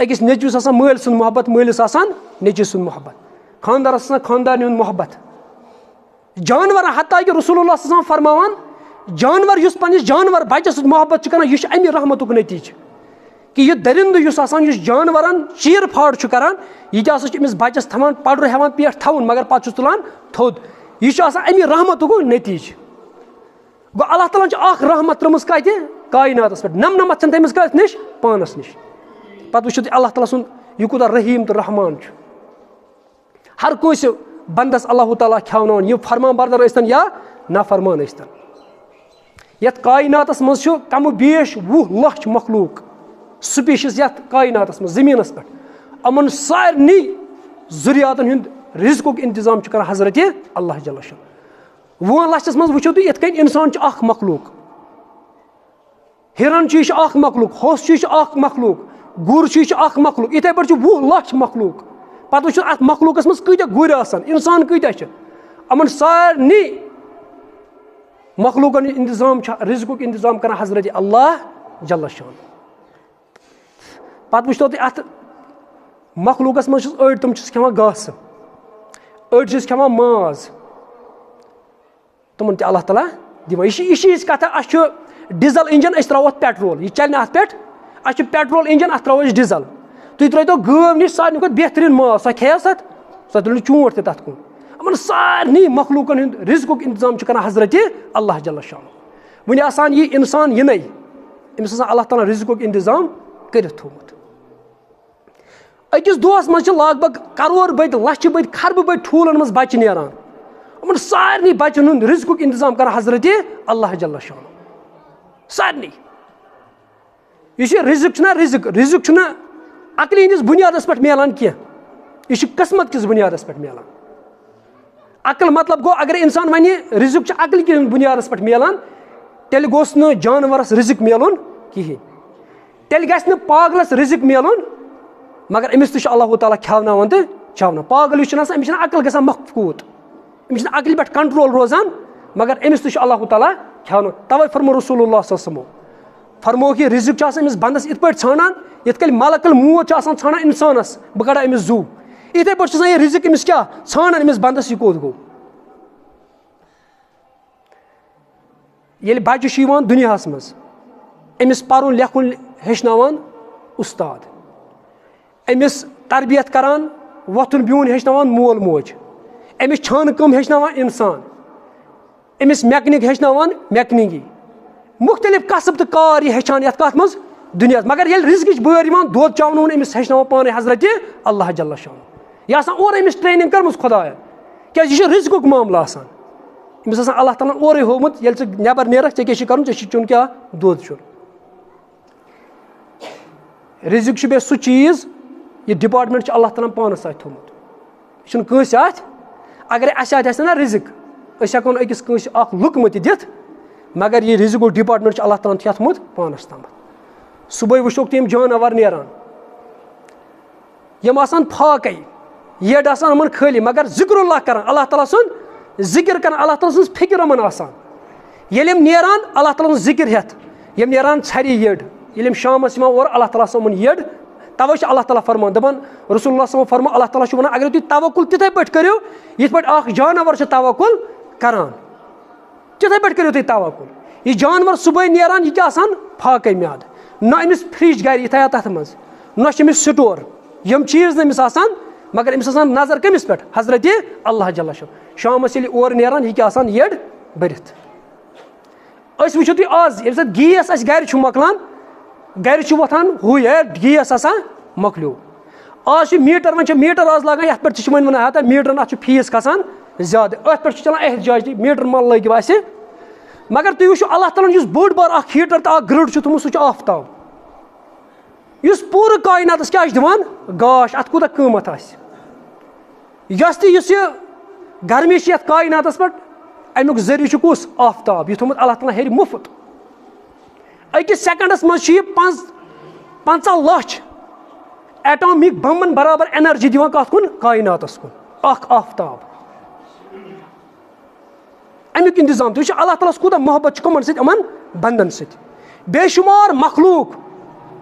أکِس نیٚچوِس آسان مٲلۍ سُنٛد محبت مٲلِس آسان نیٚچوِ سُنٛد محبت خانٛدارَس آسان خانٛدارنہِ ہُنٛد محبت جانوَرن حتیٰ کہِ رسول اللہ صلی اللہ علیہ وسلم فرماوان جانور یُس پنٛنِس جانور بَچَس سۭتۍ محبت چھُ کران یہِ چھُ اَمہِ رحمتُک نٔتیٖجہٕ کہِ یہِ دٔرِنٛدٕ یُس آسان یُس جانوَرن چیٖر پھاڑ چھُ کران یہِ تہِ ہسا چھُ أمِس بَچَس تھاوان پَڑرٕ ہٮ۪وان پٮ۪ٹھ تھاوُن مگر پَتہٕ چھُس تُلان تھوٚد یہِ چھُ آسان اَمہِ رحمتُک نٔتیٖجہٕ گوٚو اللہ تعالیٰ ہن چھِ اکھ رحمت ترٲومٕژ کَتہِ کایناتَس پٮ۪ٹھ نَمنَمَتھ چھَنہٕ تٔمِس کٲنٛسہِ نِش پانَس نِش پَتہٕ وٕچھِو تُہۍ اللہ تعالیٰ سُنٛد یہِ کوٗتاہ رحیٖم تہٕ رحمان چھُ ہر کٲنٛسہِ بنٛدَس اللہ تعالیٰ کھٮ۪وناوان یہِ فرمان بردار ٲسۍتَن یا نافرمان ٲسۍتَن یَتھ کایناتَس منٛز چھُ کَمہٕ بیش 20 لَچھ مخلوٗق سٕپیٖشیٖز یَتھ کایناتَس منٛز زٔمیٖنَس پٮ۪ٹھ یِمَن سارنٕے ضروٗریاتَن ہُنٛد رِزقُک اِنتظام چھُ کران حضرتِ اللہ جل شان 20 لَچھَس منٛز وٕچھِو تُہۍ یِتھ کٔنۍ اِنسان چھُ اکھ مخلوٗق ہِرن چھُ یہِ چھُ اکھ مخلوٗق ہوٚس چھُ یہِ چھُ اکھ مخلوٗق گُر چھُ یہِ چھُ اکھ مخلوٗق یِتھَے پٲٹھۍ چھُ 20 لَچھ مخلوٗق پَتہٕ وٕچھِو اَتھ مخلوٗقَس منٛز کۭتیاہ گُرۍ آسان اِنسان کۭتیاہ چھِ یِمَن سارنٕے مخلوٗقَن ہُنٛد اِنتظام چھُ رِزقُک اِنتظام کران حضرتِ اللہ جل شان پَتہٕ وٕچھتو تُہۍ اَتھ مخلوٗقَس منٛز چھُس أڑۍ تِم چھِس کھٮ۪وان گاسہٕ أڑۍ چھِس کھٮ۪وان ماز تِمن تہِ اللہ تعالیٰ دِوان یہِ چھِ یِژھ کَتھا اَسہِ چھُ ڈِزَل اِنجَن أسۍ ترٛاوو اَتھ پیٹرول یہِ چَلہِ نہٕ اَتھ پٮ۪ٹھ اَسہِ چھُ پیٹرول اِنجَن اَتھ ترٛاوو أسۍ ڈِزَل تُہۍ ترٛٲوتو گٲو نِش سارنٕے کھۄتہٕ بہتریٖن ماز سۄ کھیٚیَس اَتھ سۄ تُلہِ ژوٗنٛٹھ تہِ تَتھ کُن یِمَن سارنٕے مخلوٗقَن ہُنٛد رِزقُک اِنتظام چھُ کران حضرتِ اللہ جل شان وٕنہِ آسان یہِ اِنسان یِنَے أمِس آسان اللہ تعالیٰ رِزقُک اِنتظام کٔرِتھ تھوٚومُت أکِس دۄہَس منٛز چھِ لگ بگ کَرور بٔدۍ لَچھِ بٔدۍ کھربہٕ بٔدۍ ٹھوٗلَن منٛز بَچہِ نیران یِمَن سارنٕے بَچَن ہُنٛد رِزقُک اِنتظام کران حضرتِ اللہ جل شان سارنٕے یُس یہِ رِزق چھُنہ رِزق چھُنہٕ عقلہِ ہِنٛدِس بُنیادَس پٮ۪ٹھ مِلان کینٛہہ یہِ چھُ قٕسمَت کِس بُنیادَس پٮ۪ٹھ مِلان عقل مطلب گوٚو اگر اِنسان وَنہِ رِزق چھُ عقلہِ کِس بُنیادَس پٮ۪ٹھ مِلان تیٚلہِ گوٚژھ نہٕ جانوَرَس رِزق مِلُن کِہیٖنۍ تیٚلہِ گژھِ نہٕ پاگلَس رِزق مِلُن مگر أمِس تہِ چھُ اللہ تعالیٰ کھٮ۪وناوان تہٕ چاوناوان پاگل یُس چھُنہٕ آسان أمِس چھِنہٕ عقل گژھان مفقوٗت أمِس چھِنہٕ عقلہِ پٮ۪ٹھ کَنٹرول روزان مگر أمِس تہِ چھُ اللہ تعالیٰ کھٮ۪وناوان تَوَے فرمو رسول اللہ صلی اللہ علیہ وسلم فرموکھ یہِ رِزق چھُ آسان أمِس بنٛدَس یِتھ پٲٹھۍ ژھانڈان یِتھ کٔنۍ ملکل موت چھُ آسان ژھانڈان اِنسانَس بہٕ کَڑا أمِس زوٗ یِتھَے پٲٹھۍ چھُ آسان یہِ رِزق أمِس کیٛاہ ژھانڈان أمِس بنٛدَس یہِ کوٚت گوٚو ییٚلہِ بَچہِ چھُ یِوان دُنیاہَس منٛز أمِس پَرُن لیکھُن ہیٚچھناوان اُستاد أمِس تربیت کران وۄتھُن بِہُن ہیٚچھناوان مول موج أمِس چھانہٕ کٲم ہیٚچھناوان اِنسان أمِس میکنِک ہیٚچھناوان میکنِکی مُختٔلِف قصب تہٕ کار یہِ ہیٚچھان یَتھ کَتھ منٛز دُنیاہَس مگر ییٚلہِ رِزقٕچ بٲرۍ یِوان دۄد چاوناوُن أمِس ہیٚچھناوان پانَے حضرتِ اللہ جل شان یہِ آسان اورٕ أمِس ٹرٛینِنٛگ کٔرمٕژ خۄداین کیٛازِ یہِ چھُ رِزقُک معاملہٕ آسان أمِس آسان اللہ تعالیٰ ہن اورَے ہوومُت ییٚلہِ ژٕ نٮ۪بر نیرَکھ ژےٚ کیٛاہ چھُے کَرُن ژےٚ چھُے چیوٚن کیٛاہ دۄد چیوٚن رِزق چھُ بیٚیہِ سُہ چیٖز یہِ ڈِپاٹمٮ۪نٛٹ چھُ اللہ تعالیٰ ہن پانَس اَتھِ تھوٚومُت یہِ چھُنہٕ کٲنٛسہِ اَتھِ اگرے اَسہِ اَتھِ آسہِ نہ رِزق أسۍ ہٮ۪کو نہٕ أکِس کٲنٛسہِ اکھ لُکمہٕ تہِ دِتھ مگر یہِ رِزقُک ڈِپاٹمٮ۪نٛٹ چھُ اللہ تعالیٰ ہن تھوٚمُت پانَس تامَتھ صُبحٲے وٕچھوکھ تِم جاناوار نیران یِم آسان پھاکَے یٔڈ آسان یِمَن خٲلی مگر ذِکر اللہ کران اللہ تعالیٰ سُنٛد ذِکِر کران اللہ تعالیٰ سٕنٛز فِکِر یِمَن آسان ییٚلہِ یِم نیران اللہ تعالیٰ ہُنٛد ذِکِر ہٮ۪تھ یِم نیران ژھرِ یٔڈ ییٚلہِ یِم شامَس یِوان اورٕ اللہ تعالیٰ ہَس یِمَن یٔڈ تَوَے چھُ اللہ تعالیٰ فرمان دَپان رسول اللہ صلی فرمان اللہ تعالیٰ چھُ وَنان اگر تُہۍ تَوکُل تِتھَے پٲٹھۍ کٔرِو یِتھ پٲٹھۍ اکھ جاناوار چھُ تَوکُل کران تِتھَے پٲٹھۍ کٔرِو تُہۍ تَوکُل یہِ جانوَر صُبحٲے نیران یہِ چھِ آسان پھاکَے میادٕ نہ أمِس فرٛج گرِ یہِ تھایا تَتھ منٛز نہ چھِ أمِس سٹور یِم چیٖز نہٕ أمِس آسان مگر أمِس آسان نظر کٔمِس پٮ۪ٹھ حضرتِ اللہ جل شان شامَس ییٚلہِ اورٕ نیران یہِ کیٛاہ آسان یٔڈ بٔرِتھ أسۍ وٕچھِو تُہۍ آز ییٚمہِ ساتہٕ گیس اَسہِ گرِ چھُ مۄکلان گرِ چھُ وۄتھان ہُہ گیس آسان مۄکلیو آز چھُ میٖٹر وۄنۍ چھِ میٖٹر آز لاگان یَتھ پٮ۪ٹھ تہِ چھِ وۄنۍ وَنان ہَتا میٖٹرَن اَتھ چھُ فیٖس کھسان زیادٕ أتھۍ پٮ۪ٹھ چھُ چلان احتِجاج تہِ میٖٹر مہ لٲگِو اَسہِ مگر تُہۍ وٕچھِو اللہ تعالیٰ ہن یُس بوٚڑ بار اکھ ہیٖٹر تہٕ اکھ گرٛڈ چھُ تھوٚمُت سُہ چھُ آفتاب یُس پوٗرٕ کایناتَس کیٛاہ چھُ دِوان گاش اَتھ کوٗتاہ قۭمَتھ آسہِ یۄس یہِ گرمی چھِ یَتھ کایناتَس پٮ۪ٹھ اَمیُک ذٔریعہٕ چھُ کُس آفتاب یہِ تھوٚمُت اللہ تعالیٰ ہیٚرِ مُفت أکِس سیکنڈَس منٛز چھُ یہِ 50 لَچھ ایٹامِک بمبن برابر اینرجی دِوان کَتھ کُن کایناتَس کُن اکھ آفتاب اَمیُک اِنتظام تہِ وٕچھو اللہ تعالیٰ ہَس کوٗتاہ محبت چھُ کٕمن سۭتۍ یِمن بنٛدن سۭتۍ بے شُمار مخلوٗق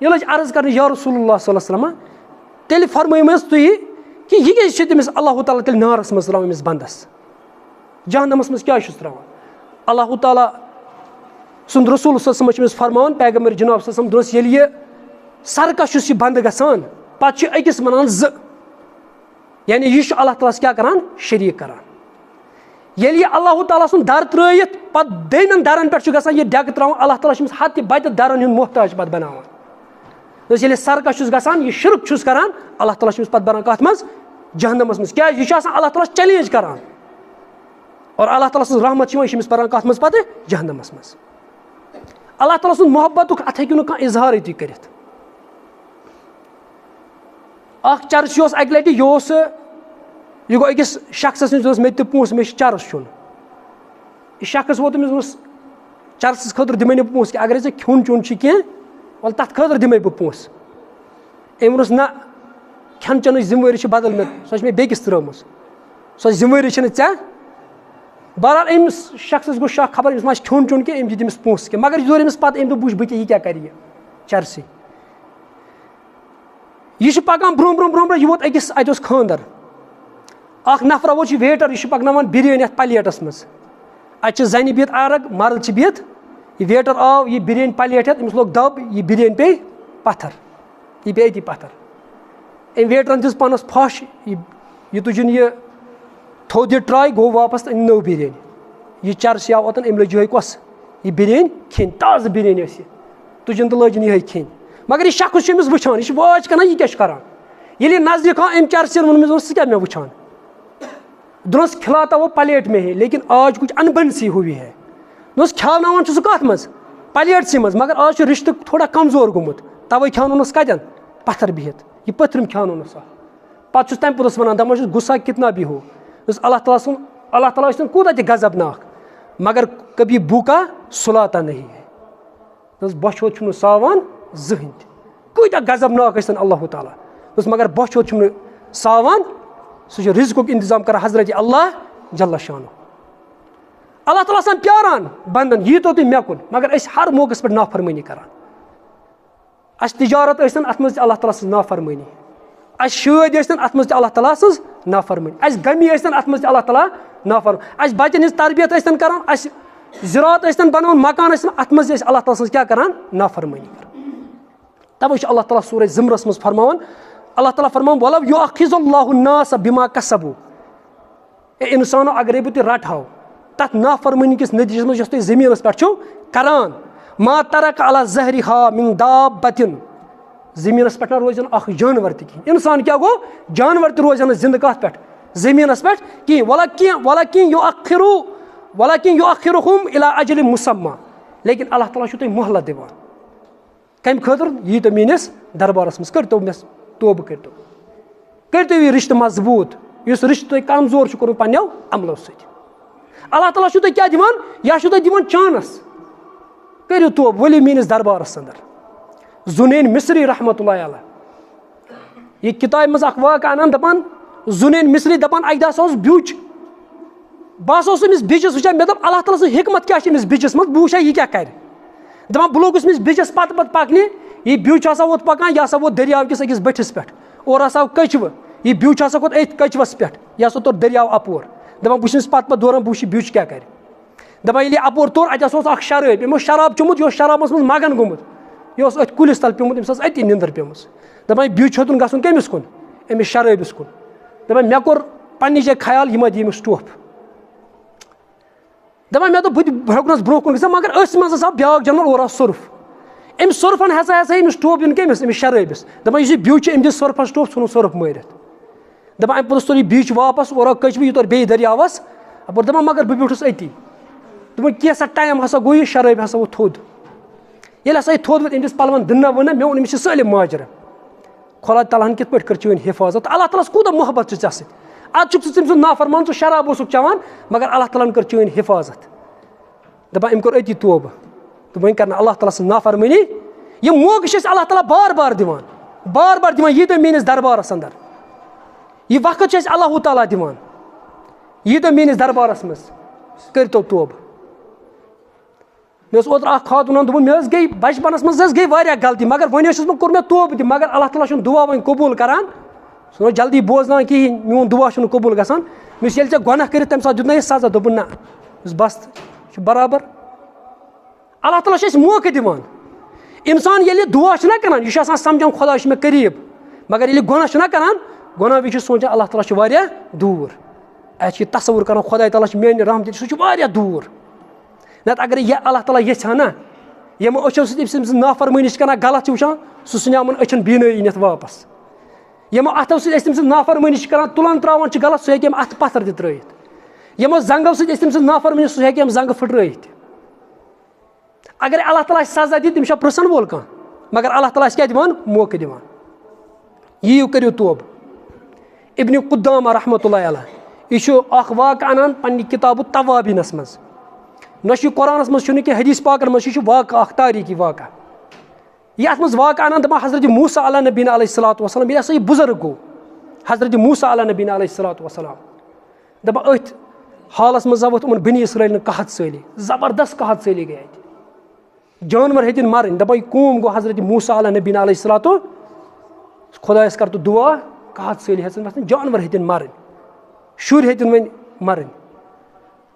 یہِ لٔج عرض کَرنہِ یا رسول اللہ صلی اللہ علیہ وسلم تیٚلہِ فرمٲیِو حظ تُہۍ کہِ یہِ کیازِ چھِ تٔمِس اللہ تعالیٰ تیٚلہِ نارَس منٛز ترٛاوان أمِس بنٛدَس جہنمَس منٛز کیازِ چھُس ترٛاوان اللہ تعالیٰ سُنٛد رسول صلی اللہ علیہ وسلم چھِ أمِس فرماوان پیغمبر جناب صلی اللہ علیہ وسلم دوٚپنَس ییٚلہِ یہِ سرکش چھُس یہِ بنٛدٕ گژھان پَتہٕ چھِ أکِس وَنان زٕ یعنی یہِ چھُ اللہ تعالیٰ ہَس کیاہ کران شریٖک کران ییٚلہِ یہِ اللہ تعالیٰ سُنٛد در ترٛٲیِتھ پَتہٕ دوٚیمٮ۪ن دَرَن پٮ۪ٹھ چھُ گژھان یہِ ڈٮ۪کہٕ ترٛاوان اللہ تعالیٰ چھُ أمِس ہَتہِ بَتہِ دَرَن ہُنٛد محتاج پَتہٕ بَناوان ییٚلہِ سرکش چھُس گژھان یہِ شِرک چھُس کران اللہ تعالیٰ چھُ أمِس پَتہٕ بَران کَتھ منٛز جہنمَس منٛز کیازِ یہِ چھُ آسان اللہ تعالیٰ ہَس چیلینج کران اور اللہ تعالیٰ سٕنٛز رحمت چھِ یِوان یہِ چھِ أمِس بَران کَتھ منٛز پَتہٕ جہنمَس منٛز اللہ تعالیٰ سُنٛد محبتُک اَتھ ہیٚکِو نہٕ کانٛہہ اِظہارٕے تُہۍ کٔرِتھ اکھ چرٕس اوس اَکہِ لَٹہِ یہِ گوٚو أکِس شخصس نِش دوٚپُس مےٚ تہِ پونٛسہٕ مےٚ چھُ چرٕس کھیوٚن یہِ شخص ووت أمِس دوٚپُس چرسَس خٲطرٕ دِمَے نہٕ پونٛسہٕ کینٛہہ اگرے ژےٚ کھیوٚن چیوٚن چھُ کینٛہہ وَلہٕ تَتھ خٲطرٕ دِمَے بہٕ پونٛسہٕ أمۍ ووٚنُس نہ کھٮ۪ن چٮ۪نٕچ ذِمہٕ وٲری چھِ بدل مےٚ سۄ چھِ مےٚ بیٚکِس ترٛٲومٕژ سۄ ذِمہٕ وٲری چھَنہٕ ژےٚ بہرحال أمِس شخصس گوٚو شک خبر أمِس ما چھِ کھیوٚن چیوٚن کینٛہہ أمۍ دِتۍ أمِس پونٛسہٕ کینٛہہ مگر یہِ دوٚر أمِس پَتہٕ أمۍ دوٚپ وٕچھ بہٕ کیٛاہ یہِ کیٛاہ کَرِ یہِ چرسٕے یہِ چھُ پَکان برونٛہہ برونٛہہ یہِ ووت أکِس اَتہِ اوس خانٛدر اکھ نفرا ووت یہِ ویٹر یہِ چھُ پَکناوان بِریٲنی یَتھ پَلیٹَس منٛز اَتہِ چھِ زَنہِ بِہِتھ اَرگ مرٕد چھِ بِہِتھ یہِ ویٹر آو یہِ بِریٲنی پَلیٹ ہٮ۪تھ أمِس لوگ دَب یہِ بِریٲنی پیٚیہِ پَتھر یہِ پیٚیہِ أتی پَتھر أمۍ ویٹرَن دِژ پانَس پھَش یہِ تُجِن یہِ تھوٚد یہِ ٹراے گوٚو واپَس تہٕ أنۍ نٔو بِریٲنی یہِ چرسی آو اوٚتن أمۍ لٔج یِہوے کۄس یہِ بِریٲنی کھیٚنۍ تازٕ بِریٲنی ٲس یہِ تُجِن تہٕ لٲجِن یِہوے کھیٚنۍ مگر یہِ شخص چھُ أمِس وٕچھان یہِ چھُ واچ کران یہِ کیاہ چھُ کران ییٚلہِ یہِ نزدیٖک آو أمۍ چرسِین ووٚن أمِس دوٚپُس ژٕ کیاہ مےٚ وٕچھان دوٚپنَس کھِلاتا وہ پَلیٹ میں ہے لیکن آج کُچھ اَنبن سی ہوئی ہے دوٚپنَس کھیٛاوناوان چھُ سُہ کَتھ منٛز پَلیٹسٕے منٛز مگر آز چھُ رِشتہٕ تھوڑا کَمزور گوٚمُت تَوَے کھیٛاونوونَس کَتٮ۪ن پَتھر بِہِتھ یہِ پٔتھرِم کھیٛاونوونَس پَتہٕ چھُس تَمہِ پوٚتُس وَنان دَپان چھُس غُسا کِتنا بھی ہو دوٚپُس اللہ تعالیٰ ٲسۍ تَن کوٗتاہ تہِ غضبناک مگر کبھی بوٗکا سُلاتا نہیں ہے دوٚپُس بۄچھِ ہوت چھُم نہٕ ساوان زٕہٕنۍ تہِ کۭتیاہ غضبناک ٲسۍ تَن اللہ تعالیٰ دوٚپُس مگر بۄچھِ ہوت چھُم نہٕ ساوان سُہ چھُ رِزقُک اِنتظام کران حضرت اللہ جل شانہ اللہ تعالیٰ آسان پیاران بنٛدن ییٖتو تُہۍ مےٚ کُن مگر أسۍ ہر موقعس پٮ۪ٹھ نافرمٲنی کران اَسہِ تِجارت ٲسۍ تن اَتھ منٛز تہِ اللہ تعالیٰ سٕنٛز نافرمٲنی اَسہِ شٲدۍ ٲسۍ تن اَتھ منٛز تہِ اللہ تعالیٰ سٕنٛز نافرمٲنی اَسہِ غمی ٲسۍ تن اَتھ منٛز تہِ اللہ تعالیٰ نافرمٲنی اَسہِ بَچن ہٕنٛز تربیت ٲسۍ تن کران اَسہِ زِراعت ٲسۍ تن بناوُن مکان ٲسۍ تن اَتھ منٛز تہِ ٲسۍ اللہ تعالیٰ سٕنٛز کیاہ کران نافرمٲنی کران تَوے چھُ اللہ تعالیٰ سورے زِمرس منٛز فرماوان اللہ تعالیٰ فرماوان وَلَوْ یُؤَخِّذُ اللہُ النَّاسَ بِمَا کَسَبُوا اے اِنسانو اگرے بہٕ تہِ رَٹہو تَتھ نافرمٲنی کِس نٔتیٖجَس منٛز یۄس تُہۍ زٔمیٖنَس پٮ۪ٹھ چھِو کران ما تَرَکَ عَلَى ظَہرِہَا مِن دابَّةٍ زٔمیٖنَس پٮ۪ٹھ نہ روزِ نہٕ اکھ جانور تہِ کِہیٖنۍ اِنسان کیاہ گوٚو جانور تہِ روزن نہٕ زِندٕ کَتھ پٮ۪ٹھ زٔمیٖنَس پٮ۪ٹھ کِہیٖنۍ وَلَکِن یُؤخِّرُہُم اِلیٰ اَجَلٍ مُسَمّى لیکِن اللہ تعالیٰ چھُ تۄہہِ مۄہلت دِوان کَمہِ خٲطرٕ ییٖتو میٲنِس دربارَس منٛز کٔرتو مےٚ توبہٕ کٔرتو یہِ رِشتہٕ مضبوٗط یُس رِشتہٕ تۄہہِ کمزور چھُ کوٚرمُت پنٕنیو عملو سۭتۍ اللہ تعالیٰ چھُو تۄہہِ کیاہ دِوان یا چھُو تۄہہِ دِوان چانس کٔرِو توبہٕ ؤلِو میٲنِس دربارس اندر زُنین مصری رحمتہ اللہ علیہ یہِ کِتابہِ منٛز اکھ واقعہٕ انان دپان زُنین مصری دپان اکہِ دۄہ ہسا اوس بیُچ بہٕ ہسا اوسُس أمِس بِچس وٕچھان مےٚ دوٚپ اللہ تعالیٰ سٕنٛز حِکمت کیاہ چھِ أمِس بِچس منٛز بہٕ وٕچھا یہِ کیاہ کرِ دپان بہٕ لوٚگُس أمِس بِچس پتہٕ پکنہِ یہِ بیُچ ہسا ووت پکان یہِ ہسا ووت دٔریاو کِس أکِس بٔٹھِس پٮ۪ٹھ اورٕ ہسا آو کٔچوٕ یہِ بیُچ ہسا کھوٚت أتھۍ کٔچوَس پٮ۪ٹھ یہِ ہسا توٚر دٔریاو اَپور دپان بہٕ چھُس أمِس پتہٕ دوران بہٕ وٕچھِ یہِ بیُچ کیاہ کرِ دپان ییٚلہِ یہِ اَپور توٚر اَتہِ ہسا اوس اکھ شرٲبۍ أمۍ اوس شراب چوٚمُت یہِ اوس شرابس منٛز مگن گوٚمُت یہِ اوس أتھۍ کُلِس تل پیوٚمُت أمِس ٲس أتی نِندٕر پیٚمٕژ دپان یہِ بیُچ ہیوٚتُن گژھُن کٔمِس کُن أمِس شرٲبِس کُن دپان مےٚ کوٚر پننہِ جایہِ خیال یہِ ما دِ أمِس ٹوپھ دپان مےٚ دوٚپ بہٕ تہِ ہیوٚکنَس برونٛہہ کُن گژھان مگر أتھۍ منٛز ہسا آو بیاکھ جانور اورٕ آو سۄرُپھ أمۍ سۄرپھن ہسا أمِس ٹوپھ دیُن کٔمِس أمِس شرٲبِس دپان یُس یہِ بیُچ چھُ أمۍ دِژ سۄرپھس ٹوپھ ژھٕنُن سۄرُپھ مٲرِتھ دپان اَمہِ پوٚتُس توٚر یہِ بیچ واپس اورٕ آو کٔچوٕ یہِ توٚر بیٚیہِ دٔریاوس اَپور دپان مگر بہٕ بیوٗٹھُس أتی دوٚپُن کینٛژھا ٹایم ہسا گوٚو یہِ شرٲبۍ ہسا ووت تھوٚد ییٚلہِ ہسا یہِ تھوٚد ووت أمۍ دِژ پلون دٕنہ ؤنہ مےٚ ووٚن أمِس چھِ سٲلِم ماجرٕ خۄدا تعالیٰ ہن کِتھ پٲٹھۍ کٔر چٲنۍ حِفاظت اللہ تعالیٰ ہس کوٗتاہ محبت چھُ ژےٚ سۭتۍ اَدٕ چھُکھ ژٕ تٔمۍ سُنٛد نافرمان ژٕ شراب اوسُکھ چٮ۪وان مگر اللہ تعالیٰ ہن کٔر چٲنۍ حِفاظت دپان أمۍ کوٚر أتی توبہٕ تہٕ وۄنۍ کرنہٕ اللہ تعالیٰ سٕنٛز نافرمٲنی یِم موقعہٕ چھِ اَسہِ اللہ تعالیٰ بار بار دِوان ییٖتو میٲنِس دربارس اندر یہِ وقت چھُ اَسہِ اللہ تعالیٰ دِوان ییٖتو میٲنِس دربارس منٛز کٔرتو توبہٕ مےٚ ٲس اوترٕ اکھ خاتوٗنن دوٚپُن مےٚ حظ گٔے بَچپَنَس منٛز حظ گٔے واریاہ غلطی مگر وۄنۍ اوسُس بہٕ کوٚر مےٚ توبہٕ تہِ مگر اللہ تعالیٰ چھُنہٕ دُعا وۄنۍ قبوٗل کران سُہ اوس جلدی بوزناوان کِہیٖنۍ میون دُعا چھُنہٕ قبوٗل گژھان مےٚ ییٚلہِ ژےٚ گۄناہ کٔرِتھ تَمہِ ساتہٕ دیُت نہ یہِ سزا دوٚپُن نہ بس یہِ چھُ برابر اللہ تعالیٰ چھُ اَسہِ موقعہٕ دِوان اِنسان ییٚلہِ دُعا چھُنہ کران یہِ چھُ آسان سَمجھان خۄدا چھُ مےٚ قریٖب مگر ییٚلہِ گۄناہ چھُنہ کران گۄناہ وِزِ چھُ سونٛچان اللہ تعالیٰ چھُ واریاہ دوٗر اَسہِ چھِ یہِ تصوُر کران خۄداے تعالیٰ چھُ میانہِ رحمتہِ سُہ چھُ واریاہ دوٗر نتہٕ اگر یہِ اللہ تعالیٰ یژھِ ہا نا یِمو أچھو سۭتۍ أمۍ سٕنٛز نافرمٲنی چھِ کران غلط چھِ وٕچھان سُہ ژھٕنہِ یِمن أچھن بیٖنٲیی نِتھ واپس یِمو اَتھو سۭتۍ أسۍ تٔمۍ سٕنٛز نافرمٲنی چھِ کران تُلان تراوان چھِ غلط سُہ ہیٚکہِ یِم اَتھٕ پتھر تہِ ترٲیِتھ یِمو زنٛگو سۭتۍ أسۍ تٔمۍ سٕنٛز نافرمٲنی سُہ ہیٚکہِ یِم زنٛگہٕ پھٕٹرٲیِتھ تہِ اگر اللہ تعالیٰ اَسہِ سزا دِ تٔمِس چھا پرٛژھن وول کانٛہہ مگر اللہ تعالیٰ اَسہِ کیٛاہ دِوان موقعہٕ دِوان یِیِو کٔرِو توبہٕ ابنِ قُدامہ رحمتہ اللہ علیہ یہِ چھُ اکھ واقعہٕ اَنان پننہِ کِتابہٕ توابیٖنس منٛز نہ چھُ یہِ قرآنس منٛز چھُنہٕ کینٛہہ حدیٖث پاکن منٛز چھُ یہِ چھُ واقعہٕ اکھ تاریٖخی واقعہٕ یہِ اَتھ منٛز واقعہٕ اَنان دَپان حضرت موسیٰ علیٰ نبیٖنہ علیہ الصلاتُ وسلام ییٚلہِ ہسا یہِ بُزرٕگ گوٚو حضرت موسیٰ علیٰ نبیٖنہ علیہ الصلاتُ وسلام دَپان أتھۍ حالس منٛز زاوُکھ یِمن بنی اسرٲیلن قحط سٲلی زبردست قحط سٲلی گٔے اَتہِ جانور ہیٚتِنۍ مَرٕنۍ دَپان یہِ کوم گوٚو حضرت موسیٰ علیٰ نبیٖنہ علیہ الصلاتُ خۄدایس کر تہٕ دُعا قحط سٲلی ہیٚژٕنۍ وۄتھٕنۍ جانور ہیٚتِنۍ مَرٕنۍ شُرۍ ہیٚتِنۍ وۄنۍ مَرٕنۍ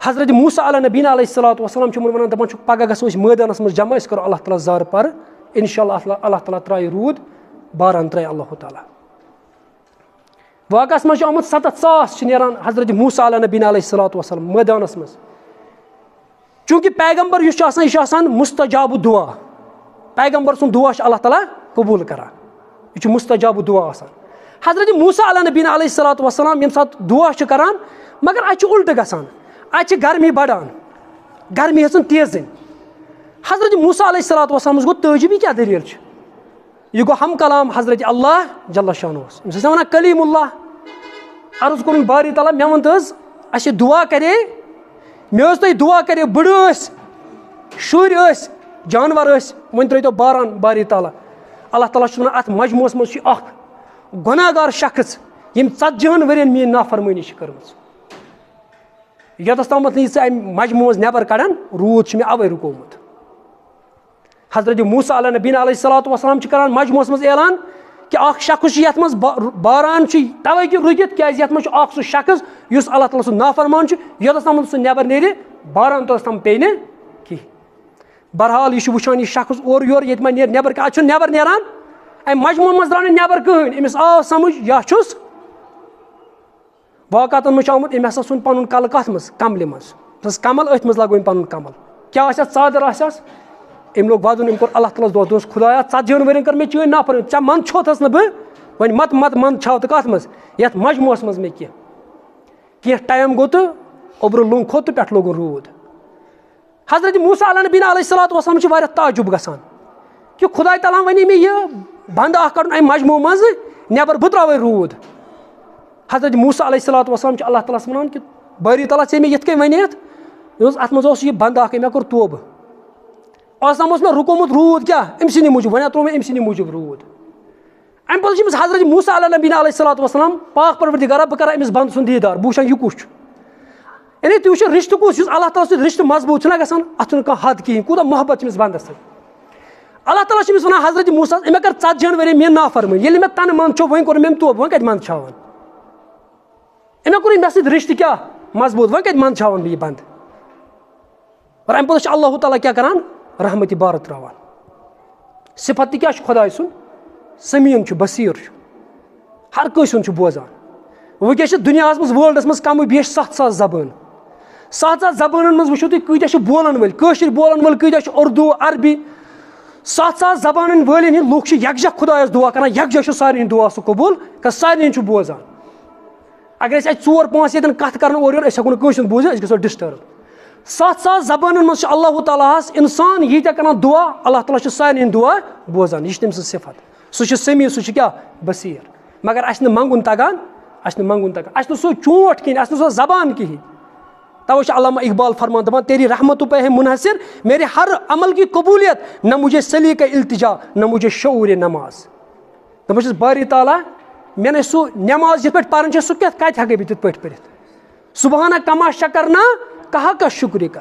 حضرت موسیٰ علیٰ نبیٖنہ علیہ الصلاتُ وسلام چھُ یِمن وَنان دَپان چھُکھ پگہہ گژھو أسۍ مٲدانس منٛز جمع أسۍ کرو اللہ تعالیٰ زارٕ پارٕ اِنشاء اللہ تعالیٰ ترٛایہِ روٗد باران ترٛایہِ اللہ تعالیٰ واقعس منٛز چھُ آمُت 7,000 چھِ نیران حضرت موسیٰ علیٰ نبیٖنہ علیہ الصلاتُ وسلام مٲدانس منٛز چوٗنٛکہِ پیغمبر یُس چھُ آسان یہِ چھُ آسان مُستجابُ دُعا پیغمبر سُنٛد دُعا چھُ اللہ تعالیٰ قبوٗل کران یہِ چھُ مُستجابُ دُعا آسان حضرت موسیٰ علیٰ نبیٖنہ علیہ الصلاتُ وسلام ییٚمہِ ساتہٕ دُعا چھُ کران مگر اَتہِ چھُ اُلٹہٕ گژھان اَتہِ چھِ گرمی بڑان گرمی ہیٚژٕن تیزٕنۍ حضرت موسیٰ علیہ الصلاتُ وسلامس گوٚو تعجب یہِ کیٛاہ دٔلیٖل چھِ یہِ گوٚو ہم کلام حضرت اللہ جل شانہُس أمِس ٲسۍ نہ وَنان کلیٖم اللہ عرض کوٚرُن باری تعالیٰ مےٚ ووٚن تہٕ حظ اَسہِ دُعا کرے مےٚ حظ تۄہہِ دُعا کرے بٕڑٕ ٲسۍ شُرۍ ٲسۍ جانور ٲسۍ وۄنۍ ترٲیتو باران باری تعالیٰ اللہ تعالیٰ چھُ وَنان اَتھ مجموٗعس منٛز چھُ اکھ گۄناہ گار شخص ییٚمۍ 40 ؤرین میٲنۍ نافرمٲنی چھِ کٔرمٕژ یوٚتَس تامَتھ نہٕ یہِ ژٕ اَمہِ مجموٗعس منٛز نٮ۪بر کڑان روٗد چھُ مےٚ اَوے رُکومُت حضرت موسیٰ علیٰ نبیٖنہ علیہ الصلاتُ وسلام چھِ کران مجموٗعس منٛز اعلان کہِ اکھ شخص چھُ یَتھ منٛز باران چھُ تَوے کہِ رُکِتھ کیازِ یَتھ منٛز چھُ اکھ سُہ شخص یُس اللہ تعالیٰ سُنٛد نافرمان چھُ یوٚتَس تامَتھ سُہ نٮ۪بر نیرِ باران توٚتَس تام پیٚیہِ نہٕ کِہینۍ بہرحال یہِ چھُ وٕچھان یہِ شخص اورٕ یورٕ ییٚتہِ ما نیرِ نٮ۪بر اَتہِ چھُنہٕ نٮ۪بر نیران اَمہِ مجموٗعس منٛز درٛاو نہٕ نٮ۪بر کٕہٕنۍ أمِس آو سمجھ یا چھُس واقعاتن منٛز چھُ آمُت أمۍ ہسا ژھُن پنُن کلہٕ کتھ منٛز کملہِ منٛز دوٚپُس کمل أتھۍ منٛز لاگو أمۍ پنُن کمل کیٛاہ آسٮ۪س ژادر آسٮ۪س أمۍ لوگ وَدُن أمۍ کوٚر اللہ تعالیٰ ہس دوٚپُس خۄدایا 40 ؤرین کٔر مےٚ چٲنۍ نافرمٲنی ژےٚ منٛد چھوتھس نہٕ بہٕ وۄنۍ مت منٛد چھاو تہٕ کتھ منٛز یتھ مجموٗعس منٛز مےٚ کینٛہہ ٹایم گوٚو تہٕ اوٚبرٕ لوٚنگ کھوٚت تہٕ پٮ۪ٹھٕ لوگُن روٗد حضرت موسیٰ علیٰ نبیٖنہ علیہ الصلاتُ وسلام چھُ واریاہ تعجب گژھان کہِ خۄداے تعالیٰ وَنے مےٚ یہِ بنٛد اکھ کڑُن اَمہِ مجموٗع منٛز نٮ۪بر بہٕ تراوے روٗد حضرت موسیٰ علیہ الصلاتُ وسلام چھُ اللہ تعالیٰ ہس وَنان کہِ باری تعالیٰ ژےٚ مےٚ یِتھ کٔنۍ وَنیتھ دوٚپُس اَتھ منٛز اوس یہِ بنٛد اکھ مےٚ کوٚر توبہٕ آز تام اوس مےٚ رُکومُت روٗد کیٛاہ أمۍ سٕنٛدِ موٗجوٗب وۄنۍ ترٛوو مےٚ أمۍ سٕنٛدِ موٗجوٗب روٗد اَمہِ پتہٕ چھُ أمِس حضرت موسیٰ علیٰ نبیٖنہ علیہ الصلاتُ وسلام پاک پروردِگارا بہٕ کرٕ أمِس بنٛدٕ سُنٛد دیٖدار بہٕ وٕچھن یہِ کُس چھُ یعنی تُہۍ وٕچھِو رِشتہٕ کُس یُس اللہ تعالیٰ سۭتۍ رِشتہٕ مضبوٗط چھُنہ گژھان اَتھ چھُنہٕ کانٛہہ حد کِہینۍ کوٗتاہ محبت چھُ أمِس بنٛدس سۭتۍ اللہ تعالیٰ چھُ أمِس وَنان حضرت موسیٰ أمۍ مےٚ کٔر 40 ؤری میٲنۍ نافرمٲنی ییٚلہِ مےٚ تنہٕ منٛد چھُ وۄنۍ کوٚر مےٚ توبہٕ وۄنۍ کَتہِ منٛد چھاوان أمۍ کوٚر مےٚ سۭتۍ رِشتہٕ کیٛاہ مضبوٗط وۄنۍ کَتہِ منٛد چھاوان بہٕ یہِ بنٛد اور اَمہِ پتہٕ چھُ اللہ تعالیٰ کیٛاہ کران رحمتہِ بارٕ تراوان صفت تہِ کیٛاہ چھُ خۄداے سُنٛد سمیٖن چھُ بصیٖر چھُ ہر کٲنٛسہِ ہُنٛد چھُ بوزان وٕنکیٚس چھِ دُنیاہس منٛز وٲلڈس منٛز کمٕے بیش 7,000 زبٲنۍ 7,000 زبانن منٛز وٕچھِو تُہۍ کۭتیاہ چھِ بولن وٲلۍ کٲشِر بولن وٲلۍ کۭتیاہ چھِ اُردو عربی 7,000 زبانن وٲلٮ۪ن ہِنٛدۍ لُکھ چھِ یکجاہ خۄدایس دُعا کران یکجاہ چھُ سارنٕے ہُنٛد دُعا سُہ قبوٗل کران سارنٕے چھُ بوزان اگر أسۍ اَتہِ 4-5 ییٚتٮ۪ن کتھ کران اورٕ یورٕ أسۍ ہٮ۪کو نہٕ کٲنٛسہِ ہُنٛد بوٗزِتھ أسۍ گژھو ڈِسٹٲرٕب 7,000 زبانن منٛز چھُ اللہ تعالیٰ ہس اِنسان ییٖتیاہ کران دُعا اللہ تعالیٰ چھُ سارنٕے ہُنٛد دُعا بوزان یہِ چھِ تٔمۍ سٕنٛز صفت سُہ چھُ سمیٖر سُہ چھُ کیٛاہ بصیٖر مگر اَسہِ نہٕ منٛگُن تگان اَسہِ نہٕ سُہ چونٛٹھ کِہینۍ اَسہِ نہٕ سۄ زبان کِہینۍ توے چھُ علامہ اقبال فرمان دپان تیری رحمتوں پہ ہے منحصر میرے ہر عمل کی قبولیت نہ مجھے سلیقہ التجا نہ مجھے شعور نماز دپان چھُس باری تعالیٰ مےٚ نَے سُہ نٮ۪ماز یِتھ پٲٹھۍ پران چھِ سُہ کَتہِ ہٮ۪کَے بہٕ تِتھ پٲٹھۍ پٔرِتھ سُبحانہ کما شکرنا کہا کا شُکرِ کا